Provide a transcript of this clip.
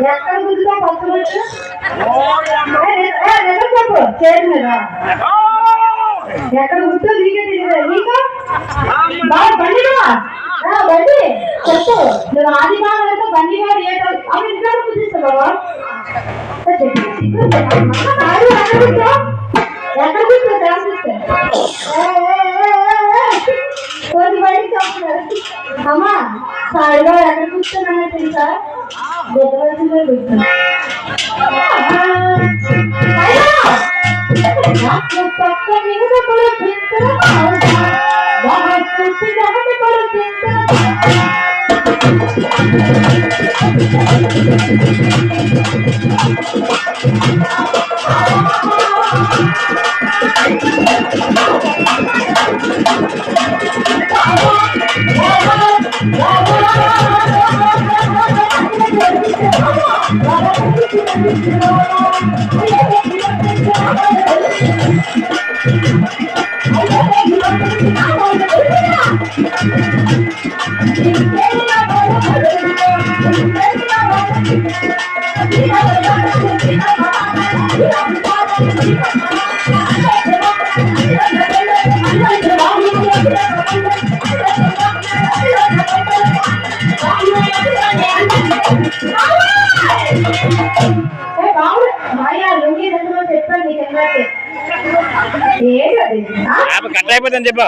ఎక్కడ గుర్తుతో పచ్చవచ్చు చెప్పు చేతి మీద ఎక్కడ గుర్తు నీకే తెలియదు నీకు బండి బండి చెప్పు నువ్వు ఆది బాగా బండి గారు అవి ఇంట్లో చూపిస్తావు బాబా ఎక్కడ కూర్చో శాంతిస్తే కొన్ని బయట చెప్తున్నారు అమ్మా సాయిగా ఎక్కడ కూర్చున్నా తెలుసా గొప్ప కూర్చున్నా పక్క మీద కూడా కట్ అయిపోతుందని చెప్పా